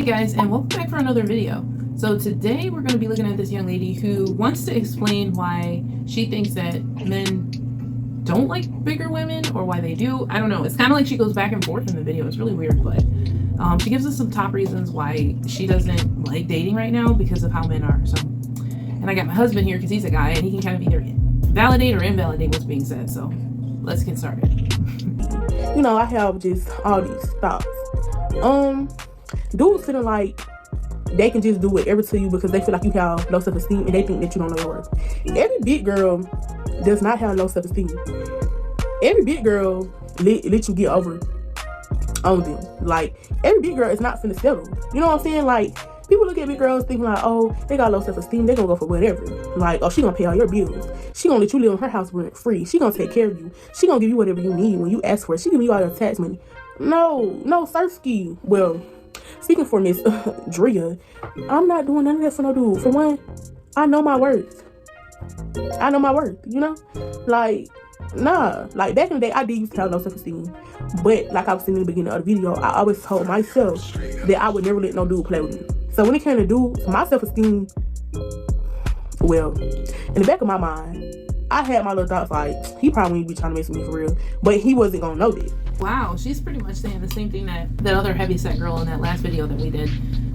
guys, and welcome back for another video. So today we're going to be looking at this young lady who wants to explain why she thinks that men don't like bigger women, or why they do. I don't know. It's kind of like she goes back and forth in the video. It's really weird, but she gives us some top reasons why she doesn't like dating right now because of how men are. So, and I got my husband here because he's a guy and he can kind of either validate or invalidate what's being said. So let's get started. You know, I have just all these thoughts. Dudes feeling like they can just do whatever to you because they feel like you have low self-esteem and they think that you don't know your worth. Every big girl does not have low self-esteem. Every big girl let you get over on them. Like, every big girl is not finna settle. You know what I'm saying? Like, people look at big girls thinking like, oh, they got low self-esteem, they gonna go for whatever. Like, oh, she gonna pay all your bills. She gonna let you live in her house rent free. She gonna take care of you. She gonna give you whatever you need when you ask for it. She give you all your tax money. No, Sirski. Well, speaking for Miss Drea, I'm not doing none of that for no dude. For one, I know my worth. You know? Like, nah. Like, back in the day, I did used to have low self-esteem. But, like I was saying in the beginning of the video, I always told myself that I would never let no dude play with me. So when it came to dudes, my self-esteem, well, in the back of my mind, I had my little thoughts like, he probably wouldn't be trying to mess with me for real. But he wasn't gonna know that. Wow, she's pretty much saying the same thing that other heavyset girl in that last video that we did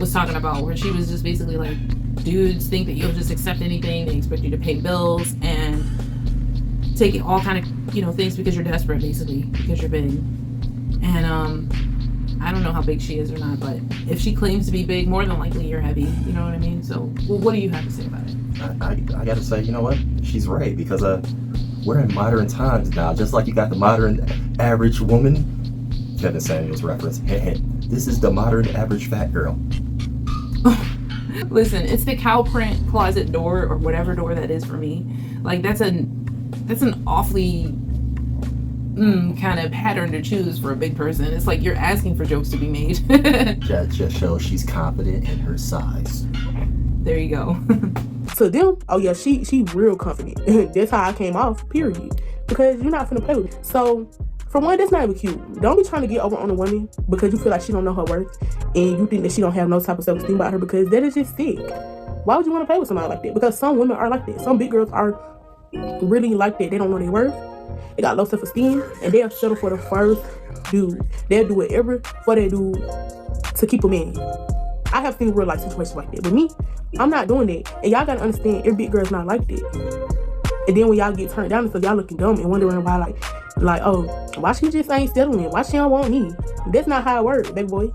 was talking about, where she was just basically like, dudes think that you'll just accept anything. They expect you to pay bills and take all kind of, you know, things because you're desperate, basically, because you're big. And I don't know how big she is or not, but if she claims to be big, more than likely you're heavy. You know what I mean? So, well, what do you have to say about it? I gotta say, you know what? She's right, because we're in modern times now. Just like you got the modern average woman, Kevin Samuels reference. Hey, this is the modern average fat girl. Listen, it's the cow print closet door or whatever door that is for me. Like, that's an awfully kind of pattern to choose for a big person. It's like you're asking for jokes to be made. That just shows she's confident in her size. There you go. To them, oh yeah, she real confident. That's how I came off, period. Because you're not finna play with it. So, for one, that's not even cute. Don't be trying to get over on a woman because you feel like she don't know her worth and you think that she don't have no type of self-esteem about her, because that is just sick. Why would you want to play with somebody like that? Because some women are like that. Some big girls are really like that. They don't know their worth. They got low self-esteem and they'll settle for the first dude. They'll do whatever for their dude to keep them in. I have seen real life situations like that. But me, I'm not doing that. And y'all gotta understand, every big girl's not like that. And then when y'all get turned down and stuff, y'all looking dumb and wondering why, like, oh, why she just ain't settling? Why she don't want me? That's not how it works, baby boy.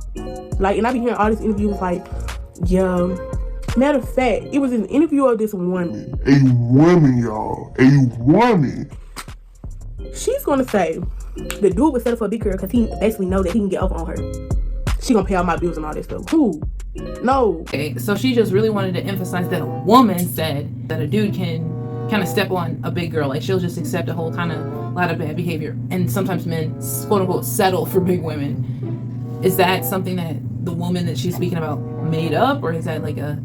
Like, and I be hearing all these interviews like, yeah. Matter of fact, it was an interview of this woman. A woman, y'all. A woman. She's gonna say the dude would settle for a big girl because he basically know that he can get over on her. She gonna pay all my bills and all that stuff. Who? No. Okay, so she just really wanted to emphasize that a woman said that a dude can kind of step on a big girl. Like, she'll just accept a whole kind of lot of bad behavior. And sometimes men, quote unquote, settle for big women. Is that something that the woman that she's speaking about made up, or is that like a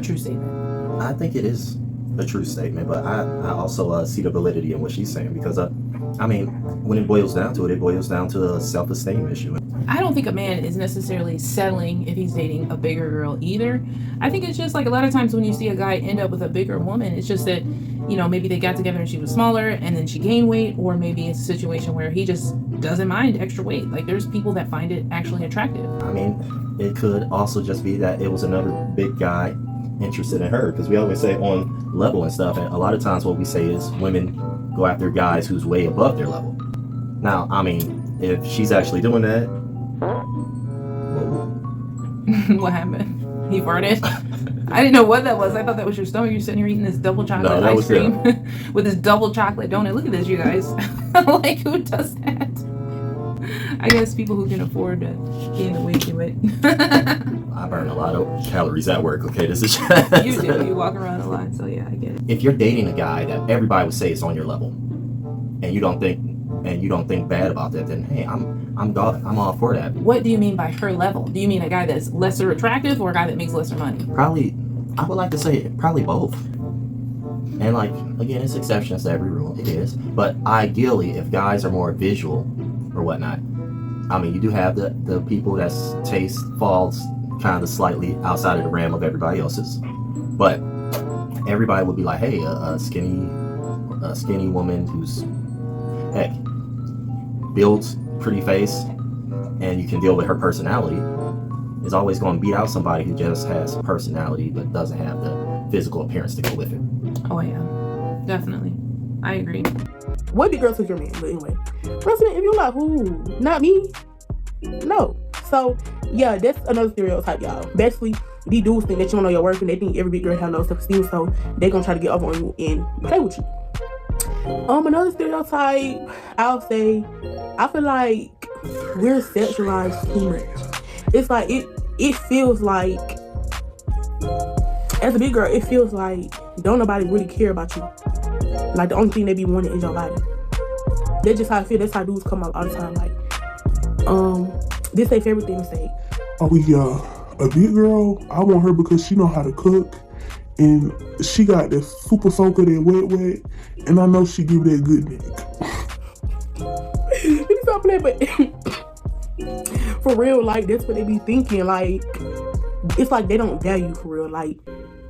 true statement? I think it is a true statement, but I also see the validity in what she's saying, because I mean, when it boils down to it, it boils down to a self-esteem issue. I don't think a man is necessarily settling if he's dating a bigger girl either. I think it's just like a lot of times when you see a guy end up with a bigger woman, it's just that, you know, maybe they got together and she was smaller and then she gained weight, or maybe it's a situation where he just doesn't mind extra weight. Like, there's people that find it actually attractive. I mean, it could also just be that it was another big guy interested in her, because we always say on level and stuff, and a lot of times what we say is women go after guys who's way above their level. Now, I mean, if she's actually doing that, What happened? He farted? I didn't know what that was. I thought that was your stomach. You're sitting here eating this double chocolate ice cream with this double chocolate donut. Look at this, you guys. Like, who does that? I guess people who can afford to gain the weight do it. I burn a lot of calories at work. Okay, this is You do. You walk around a lot, so yeah, I get it. If you're dating a guy that everybody would say is on your level, and you don't think bad about that, then hey, I'm all for that. What do you mean by her level? Do you mean a guy that's lesser attractive or a guy that makes lesser money? Probably, I would like to say probably both. And like, again, it's exceptions to every rule. It is. But ideally, if guys are more visual or whatnot, I mean, you do have the people that's taste falls kind of slightly outside of the realm of everybody else's. But everybody would be like, hey, a skinny woman who's, heck, builds pretty face and you can deal with her personality is always going to beat out somebody who just has personality but doesn't have the physical appearance to go with it. Oh yeah, definitely. I agree. What big girl took your man? But anyway, President, if you're like, who? Not me? No. So, yeah, that's another stereotype, y'all. Basically, these dudes think that you don't know your worth and they think every big girl has low self-esteem, so they're going to try to get over on you and play with you. Another stereotype, I'll say, I feel like we're sexualized too much. It's like, it feels like, as a big girl, it feels like don't nobody really care about you. Like, the only thing they be wanting is your body. That's just how I feel. That's how dudes come out all the time. Like, this their favorite thing to say. Oh yeah, a big girl, I want her because she know how to cook. And she got that super soaker, that wet, and I know she give that good dick. Let me stop playing, but for real, like, that's what they be thinking. Like, it's like they don't value for real. Like,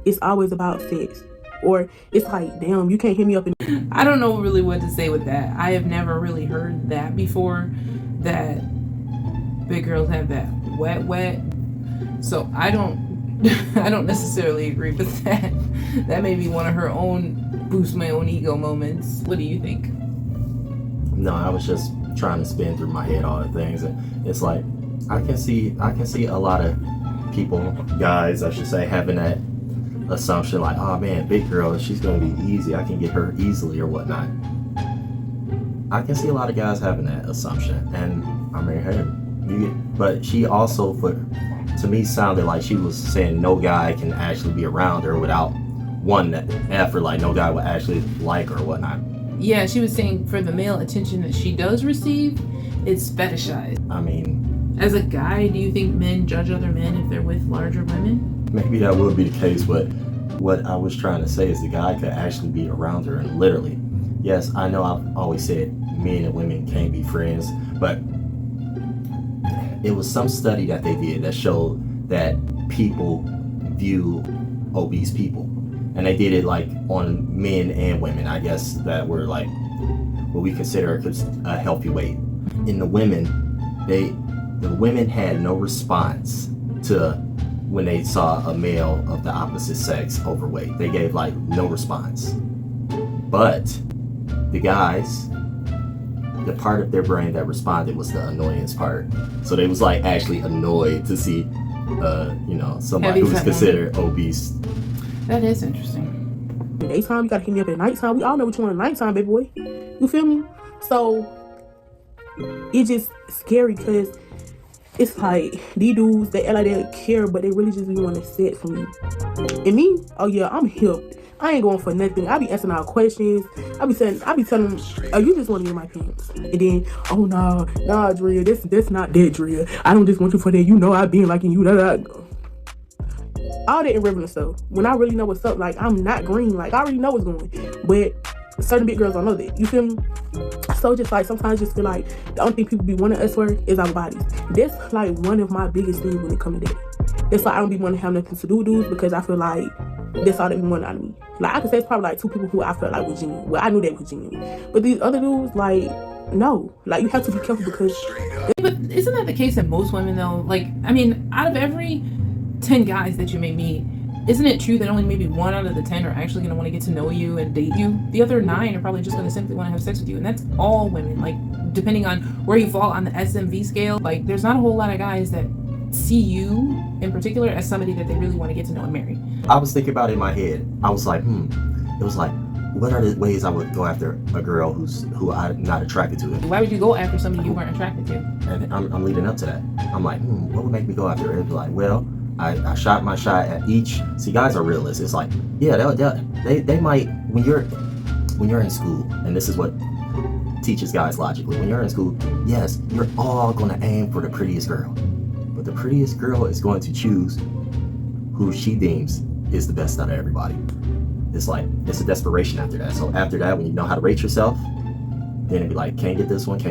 it's always about sex. Or it's like, damn, you can't hit me up. I don't know really what to say with that. I have never really heard that before, that big girls have that wet. So I don't necessarily agree with that. That may be one of her own boost my own ego moments. What do you think? No, I was just trying to spin through my head all the things, and it's like I can see a lot of people, guys, I should say, having that assumption like, oh man, big girl, she's gonna be easy, I can get her easily or whatnot. I can see a lot of guys having that assumption, and I mean, hey, but she also, to me, sounded like she was saying no guy can actually be around her without one effort, like no guy would actually like her or whatnot. Yeah, she was saying for the male attention that she does receive, it's fetishized. I mean, as a guy, do you think men judge other men if they're with larger women? Maybe that would be the case, but what I was trying to say is the guy could actually be around her, and literally, yes, I know I've always said men and women can't be friends, but it was some study that they did that showed that people view obese people, and they did it like on men and women, I guess, that were like what we consider a healthy weight. In the women, the women had no response to when they saw a male of the opposite sex overweight. They gave like no response. But the guys, the part of their brain that responded was the annoyance part. So they was like actually annoyed to see somebody who was considered obese. That is interesting. Daytime, you gotta hit me up at nighttime. We all know what you want at nighttime, baby boy. You feel me? So it's just scary because it's like these dudes, they act like they care, but they really just be wanting sex from you. And me, oh yeah, I'm hipped. I ain't going for nothing. I be answering all questions. I be telling them, oh, you just want to get my pants. And then, oh nah, Drea, that's not that, Drea. I don't just want you for that. You know I been liking you. All that irrelevant stuff. When I really know what's up, like, I'm not green. Like, I already know what's going. But certain big girls don't know that. You feel me? So just like sometimes just feel like the only thing people be wanting us for is our bodies. That's like one of my biggest things when it comes to that. That's why I don't be wanting to have nothing to do with dudes, because I feel like that's all they be wanting out of me. Like, I could say it's probably like two people who I felt like were genuine. Well, I knew they were genuine. But these other dudes, like, no. Like, you have to be careful because... But isn't that the case in most women, though? Like, I mean, out of every 10 guys that you may meet, isn't it true that only maybe 1 out of the 10 are actually going to want to get to know you and date you? The other 9 are probably just going to simply want to have sex with you. And that's all women. Like, depending on where you fall on the SMV scale, like, there's not a whole lot of guys that see you in particular as somebody that they really want to get to know and marry. I was thinking about it in my head. I was like, it was like, what are the ways I would go after a girl who I'm not attracted to? Why would you go after somebody you weren't attracted to? And I'm leading up to that. I'm like, what would make me go after her? It'd be like, well, I shot my shot at each. See, guys are realists. It's like, yeah, they might, when you're in school, and this is what teaches guys logically, when you're in school, yes, you're all going to aim for the prettiest girl. But the prettiest girl is going to choose who she deems is the best out of everybody. It's like, it's a desperation after that. So after that, when you know how to rate yourself, then it'd be like, can't get this one, I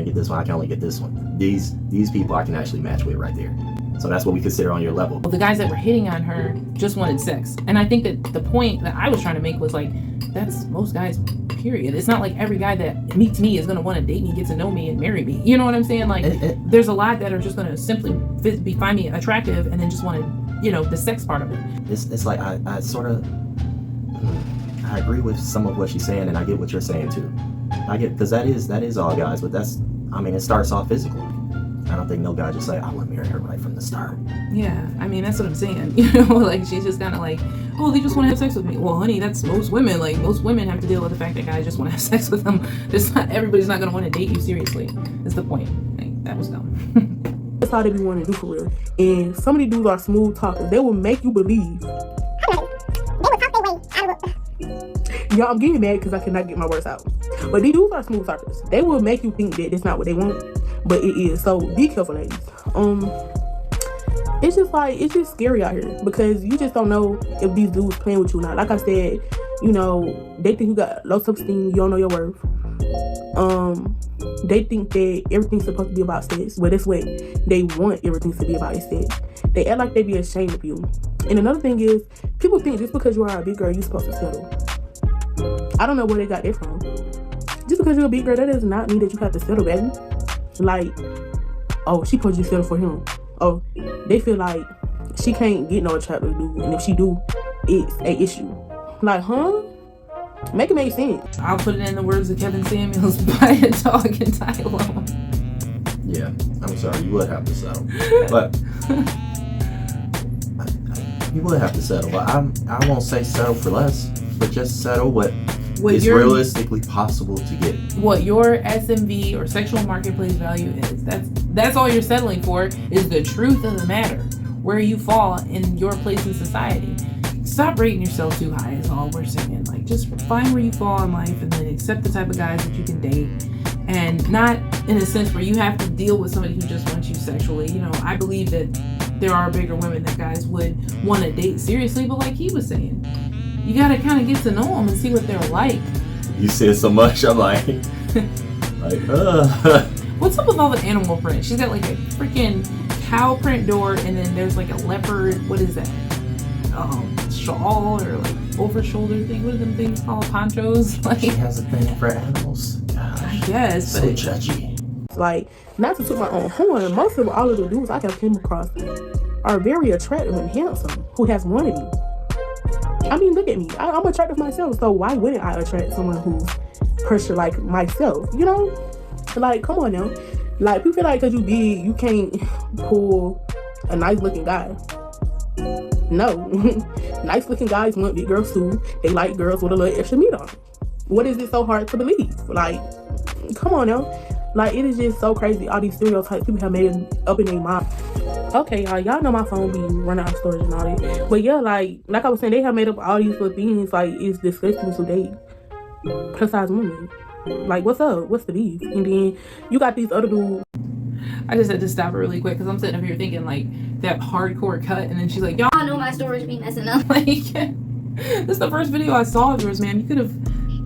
can only get this one. These people I can actually match with right there. So that's what we consider on your level. The guys that were hitting on her just wanted sex. And I think that the point that I was trying to make was like, that's most guys, period. It's not like every guy that meets me is going to want to date me, get to know me, and marry me. You know what I'm saying? Like, there's a lot that are just going to simply find me attractive and then just want to, you know, the sex part of it. It's like I sort of, I agree with some of what she's saying, and I get what you're saying too. I get, because that is all guys, but that's, I mean, it starts off physically. I don't think no guy just say, I want to marry her right from the start. Yeah, I mean, that's what I'm saying. You know, like, she's just kind of like, oh, they just want to have sex with me. Well, honey, that's most women. Like, most women have to deal with the fact that guys just want to have sex with them. Just not, everybody's not going to want to date you seriously. That's the point. Like, that was dumb. That's all they be wanting to do for real. And some of these dudes are smooth talkers. They will make you believe. Y'all, I'm getting mad because I cannot get my words out. But these dudes are smooth talkers. They will make you think that that's not what they want, but it is. So be careful, ladies. It's just like, it's just scary out here because you just don't know if these dudes playing with you or not. Like I said, you know, they think you got low self-esteem, you don't know your worth. They think that everything's supposed to be about sex, but that's what they want everything to be about is sex. They act like they be ashamed of you. And another thing is, people think just because you are a big girl, you're supposed to settle. I don't know where they got that from. Just because you're a big girl, that does not mean that you have to settle, baby. Like, oh, she supposed to settle for him. Oh, they feel like she can't get no attractive dude, and if she do, it's a issue. Like, huh? Make it make sense. I'll put it in the words of Kevin Samuels: buy a dog and die alone. Yeah, I'm sorry, you would have to settle, but you would have to settle. But I won't say settle for less, but just settle what is realistically possible to get. What your SMV or sexual marketplace value is. That's all you're settling for, is the truth of the matter, where you fall in your place in society. Stop rating yourself too high is all we're saying. Like, just find where you fall in life and then accept the type of guys that you can date, and not in a sense where you have to deal with somebody who just wants you sexually. You know, I believe that there are bigger women that guys would want to date seriously, but like he was saying, you gotta kind of get to know them and see what they're like. You said so much, I'm like, What's up with all the animal print? She's got like a freaking cow print door, and then there's like a leopard, what is that? Shawl or like over shoulder thing. What are them things called? Ponchos? Like, she has a thing for animals. Gosh, I guess, so judgy. Like, not to toot my own horn, most of all of the dudes I have came across are very attractive and handsome, who has wanted me. I mean, look at me. I'm attractive myself, so why wouldn't I attract someone who's pressure like myself? You know? Like, come on now. Like, people feel like because you big, you can't pull a nice looking guy. No. Nice looking guys want big girls too. They like girls with a little extra meat on. What is it so hard to believe? Like, come on now. Like, it is just so crazy. All these stereotypes people have made up in their mind. Okay, y'all know my phone be running out of storage and all that. But yeah, like I was saying, they have made up all these little things. Like, it's disgusting to date plus size women. Like, what's up? What's the beef? And then you got these other dudes. I just had to stop it really quick because I'm sitting up here thinking like that hardcore cut, and then she's like, y'all know my storage be messing up. Like, this is the first video I saw of yours, man. You could have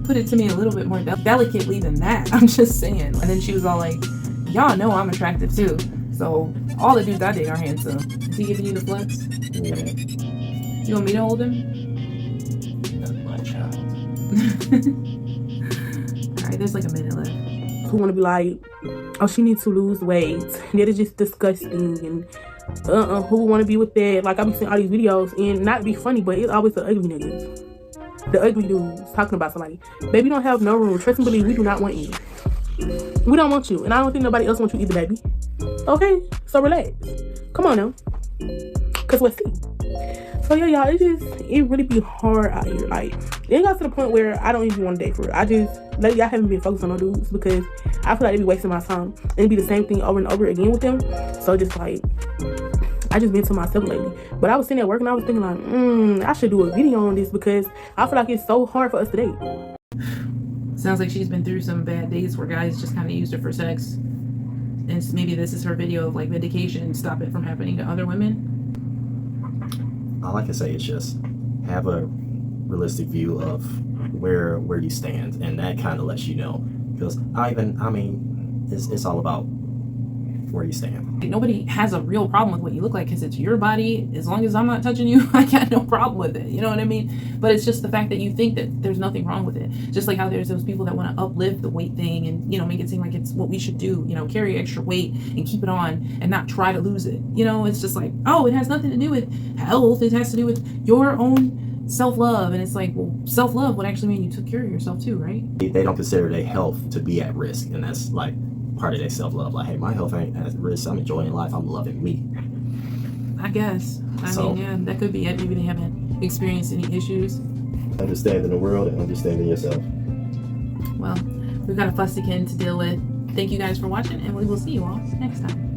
put it to me a little bit more delicately than that. I'm just saying. And then she was all like, y'all know I'm attractive too. So all the dudes I date are handsome. Is he giving you the flex? Yeah. You want me to hold him? Not my child. Alright, there's like a minute left. Who want to be like, oh, she needs to lose weight. That is just disgusting. And who want to be with that? Like, I be seeing all these videos, and not be funny, but it's always the ugly niggas. The ugly dudes talking about somebody. Baby, you don't have no room. Trust and believe, we do not want you. We don't want you, and I don't think nobody else wants you either, baby. Okay, so relax. Come on now, cause let's see. So yeah, y'all, it really be hard out here. Like, it got to the point where I don't even want to date for real. Lately I haven't been focused on no dudes because I feel like they be wasting my time and it be the same thing over and over again with them. So just like, I just been to myself lately. But I was sitting at work and I was thinking like, I should do a video on this because I feel like it's so hard for us to date. Sounds like she's been through some bad days where guys just kind of used her for sex. And maybe this is her video of like vindication and stop it from happening to other women. All I can say is just have a realistic view of where you stand, and that kind of lets you know. Because it's all about where you stand. Nobody has a real problem with what you look like because it's your body. As long as I'm not touching you, I got no problem with it. You know what I mean? But it's just the fact that you think that there's nothing wrong with it. Just like how there's those people that want to uplift the weight thing and, you know, make it seem like it's what we should do, you know, carry extra weight and keep it on and not try to lose it. You know, it's just like, oh, it has nothing to do with health. It has to do with your own self-love. And it's like, well, self-love would actually mean you took care of yourself too, right? They don't consider their health to be at risk, and that's like part of their self-love. Like, hey, my health ain't at risk. I'm enjoying life. I'm loving me. I guess. I mean, yeah, that could be it. Maybe they haven't experienced any issues. Understanding the world and understanding yourself. Well, we've got a fussy kid to deal with. Thank you guys for watching, and we will see you all next time.